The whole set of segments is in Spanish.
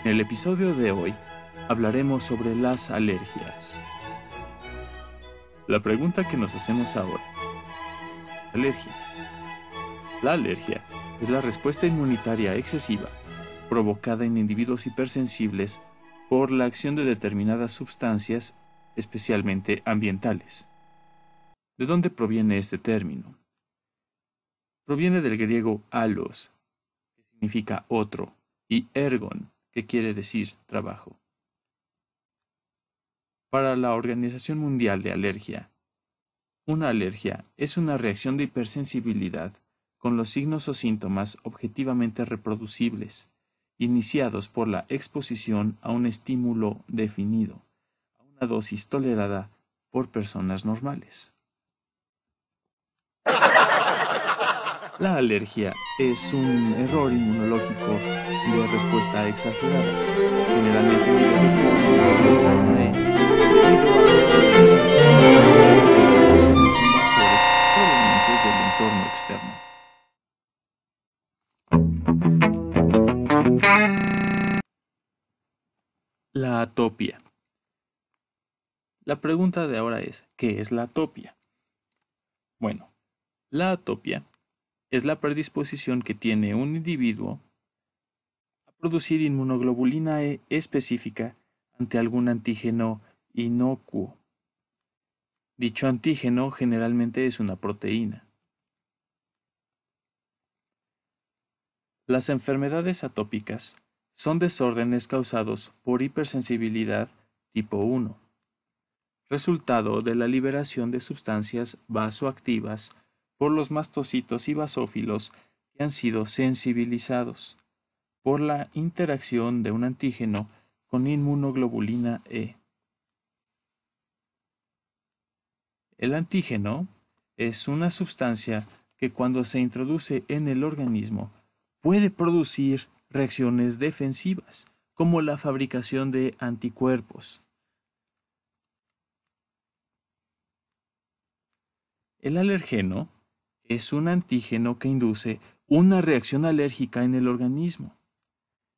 En el episodio de hoy hablaremos sobre las alergias. La pregunta que nos hacemos ahora: alergia. La alergia es la respuesta inmunitaria excesiva provocada en individuos hipersensibles por la acción de determinadas sustancias, especialmente ambientales. ¿De dónde proviene este término? Proviene del griego alos, que significa otro, y ergon, que quiere decir trabajo. Para la Organización Mundial de Alergia, una alergia es una reacción de hipersensibilidad con los signos o síntomas objetivamente reproducibles, iniciados por la exposición a un estímulo definido, a una dosis tolerada por personas normales. La alergia es un error inmunológico de respuesta exagerada, generalmente mediado por una debido a interacciones invasores provenientes del entorno externo. La atopia. La pregunta de ahora es: ¿qué es la atopia? Bueno, la atopia es la predisposición que tiene un individuo a producir inmunoglobulina E específica ante algún antígeno inocuo. Dicho antígeno generalmente es una proteína. Las enfermedades atópicas son desórdenes causados por hipersensibilidad tipo 1, resultado de la liberación de sustancias vasoactivas por los mastocitos y basófilos que han sido sensibilizados por la interacción de un antígeno con inmunoglobulina E. El antígeno es una sustancia que cuando se introduce en el organismo puede producir reacciones defensivas, como la fabricación de anticuerpos. El alergeno es un antígeno que induce una reacción alérgica en el organismo.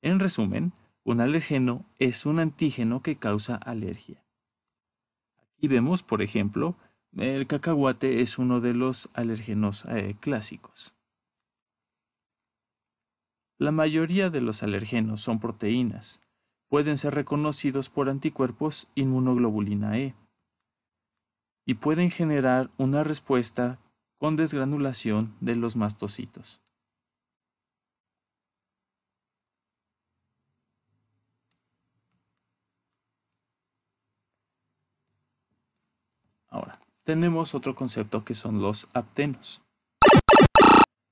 En resumen, un alergeno es un antígeno que causa alergia. Aquí vemos, por ejemplo, el cacahuate es uno de los alérgenos clásicos. La mayoría de los alergenos son proteínas. Pueden ser reconocidos por anticuerpos inmunoglobulina E y pueden generar una respuesta con desgranulación de los mastocitos. Ahora, tenemos otro concepto que son los aptenos.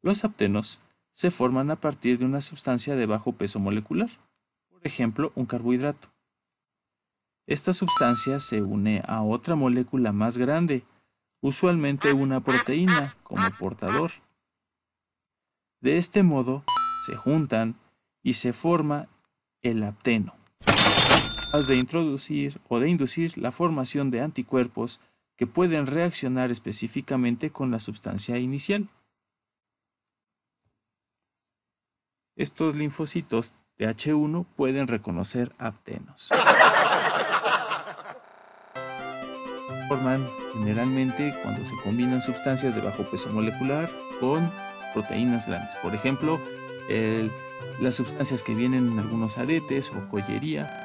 Los aptenos se forman a partir de una sustancia de bajo peso molecular, por ejemplo, un carbohidrato. Esta sustancia se une a otra molécula más grande, usualmente una proteína, como portador. De este modo, se juntan y se forma el apteno, capaz de introducir o de inducir la formación de anticuerpos que pueden reaccionar específicamente con la sustancia inicial. Estos linfocitos Th1 pueden reconocer aptenos. Se forman generalmente cuando se combinan sustancias de bajo peso molecular con proteínas grandes. Por ejemplo, las sustancias que vienen en algunos aretes o joyería.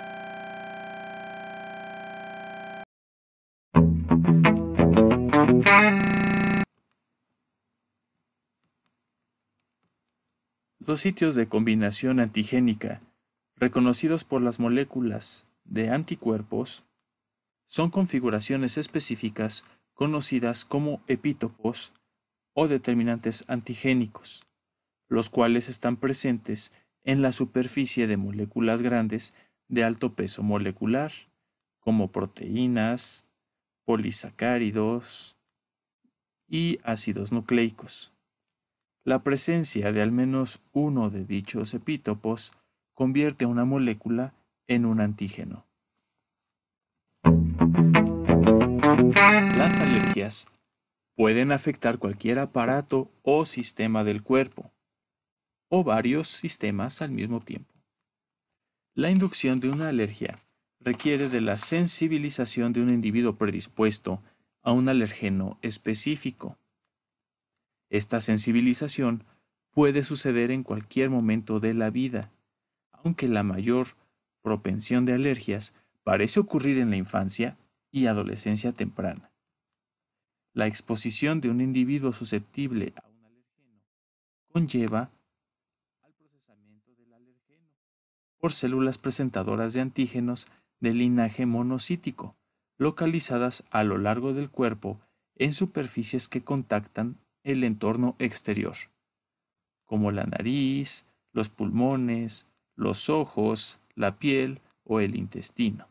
Los sitios de combinación antigénica reconocidos por las moléculas de anticuerpos son configuraciones específicas conocidas como epítopos o determinantes antigénicos, los cuales están presentes en la superficie de moléculas grandes de alto peso molecular, como proteínas, polisacáridos y ácidos nucleicos. La presencia de al menos uno de dichos epítopos convierte a una molécula en un antígeno. Las alergias pueden afectar cualquier aparato o sistema del cuerpo, o varios sistemas al mismo tiempo. La inducción de una alergia requiere de la sensibilización de un individuo predispuesto a un alergeno específico. Esta sensibilización puede suceder en cualquier momento de la vida, aunque la mayor propensión de alergias parece ocurrir en la infancia y adolescencia temprana. La exposición de un individuo susceptible a un alergeno conlleva al procesamiento del alergeno por células presentadoras de antígenos de linaje monocítico, localizadas a lo largo del cuerpo en superficies que contactan el entorno exterior, como la nariz, los pulmones, los ojos, la piel o el intestino.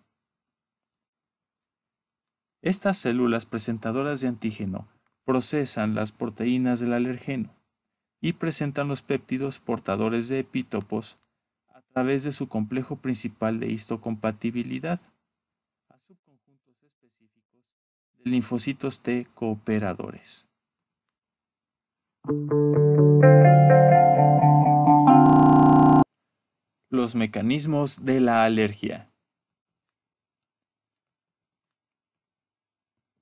Estas células presentadoras de antígeno procesan las proteínas del alergeno y presentan los péptidos portadores de epítopos a través de su complejo principal de histocompatibilidad a subconjuntos específicos de linfocitos T cooperadores. Los mecanismos de la alergia.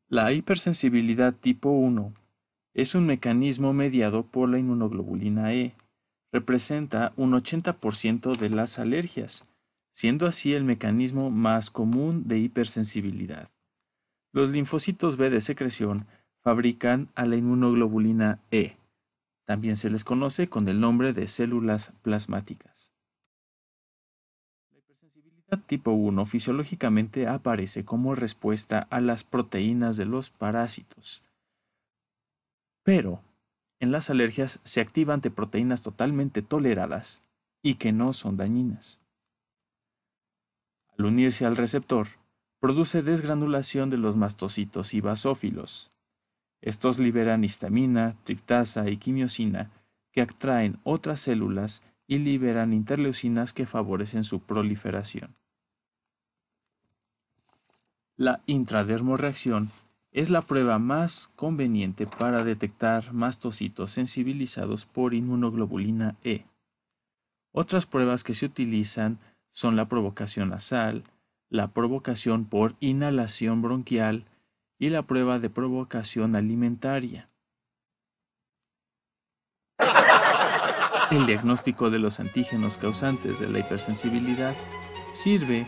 La hipersensibilidad tipo 1 es un mecanismo mediado por la inmunoglobulina E. Representa un 80% de las alergias, siendo así el mecanismo más común de hipersensibilidad. Los linfocitos B de secreción fabrican a la inmunoglobulina E. También se les conoce con el nombre de células plasmáticas. La hipersensibilidad tipo 1 fisiológicamente aparece como respuesta a las proteínas de los parásitos. Pero en las alergias se activa ante proteínas totalmente toleradas y que no son dañinas. Al unirse al receptor, produce desgranulación de los mastocitos y basófilos. Estos liberan histamina, triptasa y quimiosina que atraen otras células y liberan interleucinas que favorecen su proliferación. La intradermorreacción es la prueba más conveniente para detectar mastocitos sensibilizados por inmunoglobulina E. Otras pruebas que se utilizan son la provocación nasal, la provocación por inhalación bronquial y la prueba de provocación alimentaria. El diagnóstico de los antígenos causantes de la hipersensibilidad sirve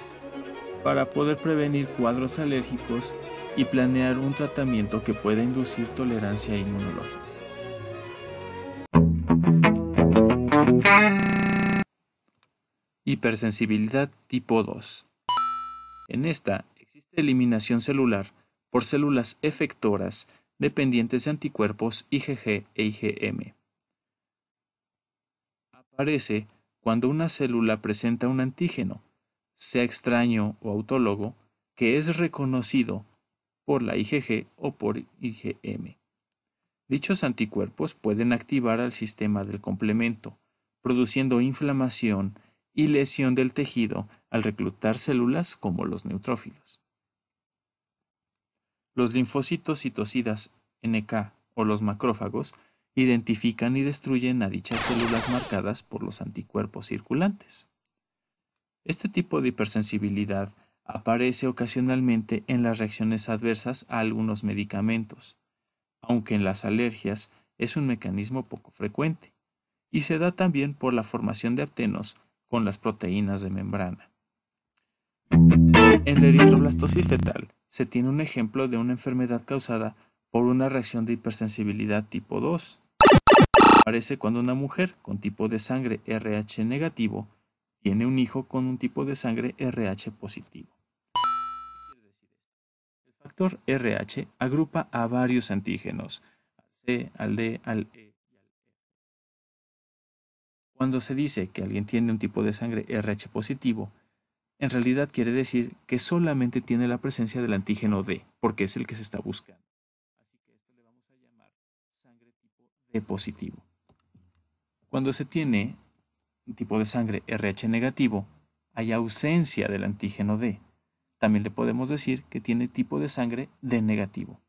para poder prevenir cuadros alérgicos y planear un tratamiento que pueda inducir tolerancia inmunológica. Hipersensibilidad tipo 2. En esta existe eliminación celular por células efectoras dependientes de anticuerpos IgG e IgM. Aparece cuando una célula presenta un antígeno, sea extraño o autólogo, que es reconocido por la IgG o por IgM. Dichos anticuerpos pueden activar al sistema del complemento, produciendo inflamación y lesión del tejido al reclutar células como los neutrófilos. Los linfocitos citocidas NK o los macrófagos identifican y destruyen a dichas células marcadas por los anticuerpos circulantes. Este tipo de hipersensibilidad aparece ocasionalmente en las reacciones adversas a algunos medicamentos, aunque en las alergias es un mecanismo poco frecuente, y se da también por la formación de aptenos con las proteínas de membrana. En la eritroblastosis fetal se tiene un ejemplo de una enfermedad causada por una reacción de hipersensibilidad tipo 2. Aparece cuando una mujer con tipo de sangre RH negativo tiene un hijo con un tipo de sangre RH positivo. ¿Qué quiere decir esto? El factor RH agrupa a varios antígenos, al C, al D, al E y al F. Cuando se dice que alguien tiene un tipo de sangre RH positivo, en realidad quiere decir que solamente tiene la presencia del antígeno D, porque es el que se está buscando. Así que esto le vamos a llamar sangre tipo D positivo. Cuando se tiene un tipo de sangre RH negativo, hay ausencia del antígeno D. También le podemos decir que tiene tipo de sangre D negativo.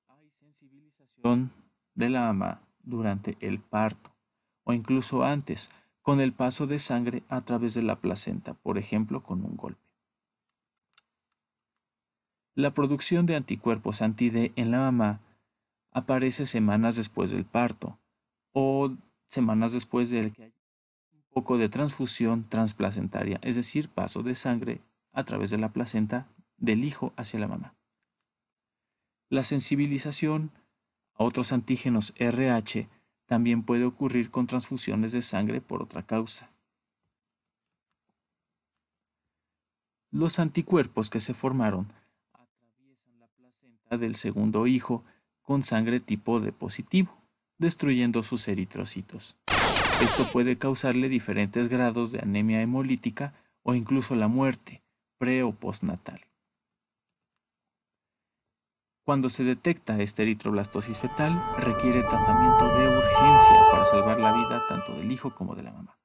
Hay sensibilización de la mama durante el parto o incluso antes, con el paso de sangre a través de la placenta, por ejemplo, con un golpe. La producción de anticuerpos anti-D en la mamá aparece semanas después del parto o semanas después de que haya un poco de transfusión transplacentaria, es decir, paso de sangre a través de la placenta del hijo hacia la mamá. La sensibilización a otros antígenos RH también puede ocurrir con transfusiones de sangre por otra causa. Los anticuerpos que se formaron atraviesan la placenta del segundo hijo con sangre tipo D positivo, destruyendo sus eritrocitos. Esto puede causarle diferentes grados de anemia hemolítica o incluso la muerte, pre o postnatal. Cuando se detecta esta eritroblastosis fetal, requiere tratamiento de urgencia para salvar la vida tanto del hijo como de la mamá.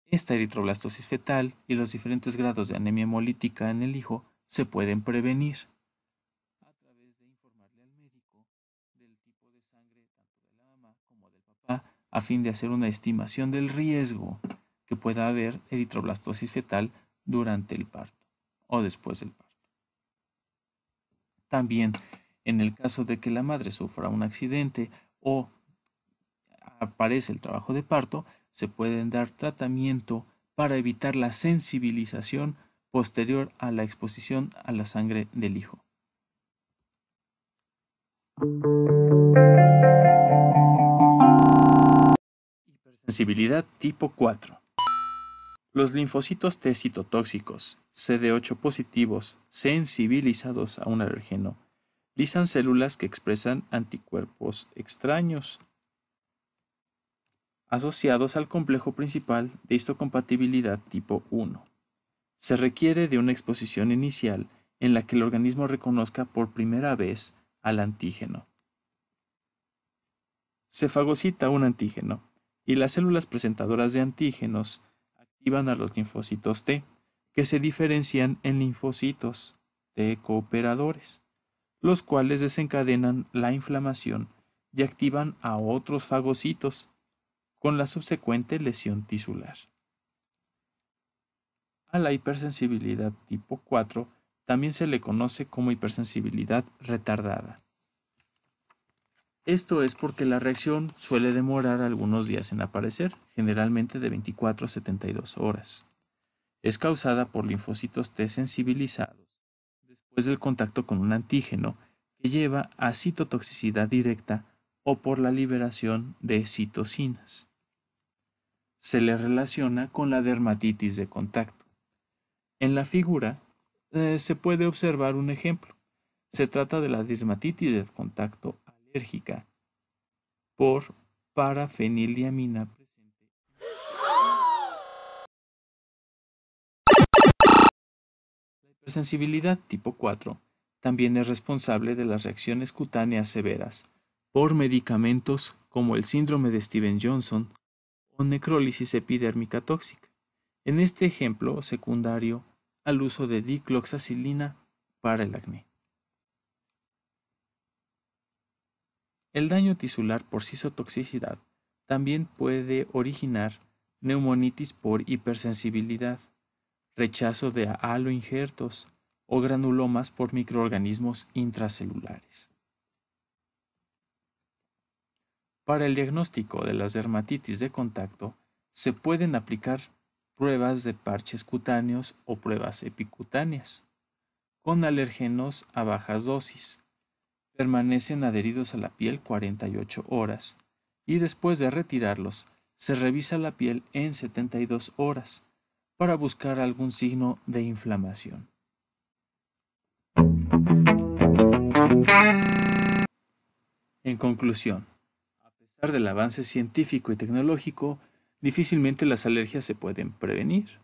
Esta eritroblastosis fetal y los diferentes grados de anemia hemolítica en el hijo se pueden prevenir a través de informarle al médico del tipo de sangre tanto de la mamá como del papá a fin de hacer una estimación del riesgo que pueda haber eritroblastosis fetal durante el parto o después del parto. También, en el caso de que la madre sufra un accidente o aparece el trabajo de parto, se pueden dar tratamiento para evitar la sensibilización posterior a la exposición a la sangre del hijo. Hipersensibilidad tipo 4. Los linfocitos T citotóxicos, CD8 positivos, sensibilizados a un alérgeno, lisan células que expresan anticuerpos extraños asociados al complejo principal de histocompatibilidad tipo 1. Se requiere de una exposición inicial en la que el organismo reconozca por primera vez al antígeno. Se fagocita un antígeno y las células presentadoras de antígenos activan a los linfocitos T, que se diferencian en linfocitos T cooperadores, los cuales desencadenan la inflamación y activan a otros fagocitos, con la subsecuente lesión tisular. A la hipersensibilidad tipo 4 también se le conoce como hipersensibilidad retardada. Esto es porque la reacción suele demorar algunos días en aparecer, generalmente de 24 a 72 horas. Es causada por linfocitos T sensibilizados después del contacto con un antígeno que lleva a citotoxicidad directa o por la liberación de citocinas. Se le relaciona con la dermatitis de contacto. En la figura se puede observar un ejemplo. Se trata de la dermatitis de contacto alérgica por parafenildiamina presente. La hipersensibilidad tipo 4 también es responsable de las reacciones cutáneas severas por medicamentos como el síndrome de Stevens-Johnson o necrólisis epidérmica tóxica. En este ejemplo secundario al uso de dicloxacilina para el acné. El daño tisular por cistotoxicidad también puede originar neumonitis por hipersensibilidad, rechazo de haloinjertos o granulomas por microorganismos intracelulares. Para el diagnóstico de las dermatitis de contacto se pueden aplicar pruebas de parches cutáneos o pruebas epicutáneas con alérgenos a bajas dosis. Permanecen adheridos a la piel 48 horas y después de retirarlos se revisa la piel en 72 horas para buscar algún signo de inflamación. En conclusión, a pesar del avance científico y tecnológico, difícilmente las alergias se pueden prevenir.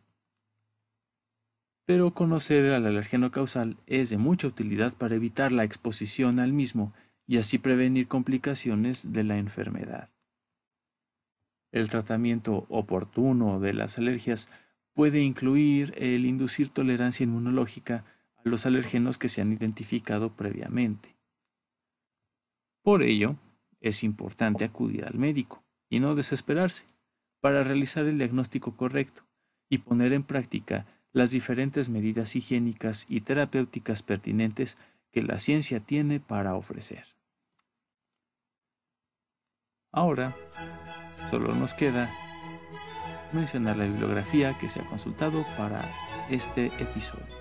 Pero conocer al alérgeno causal es de mucha utilidad para evitar la exposición al mismo y así prevenir complicaciones de la enfermedad. El tratamiento oportuno de las alergias puede incluir el inducir tolerancia inmunológica a los alérgenos que se han identificado previamente. Por ello, es importante acudir al médico y no desesperarse, para realizar el diagnóstico correcto y poner en práctica las diferentes medidas higiénicas y terapéuticas pertinentes que la ciencia tiene para ofrecer. Ahora, solo nos queda mencionar la bibliografía que se ha consultado para este episodio.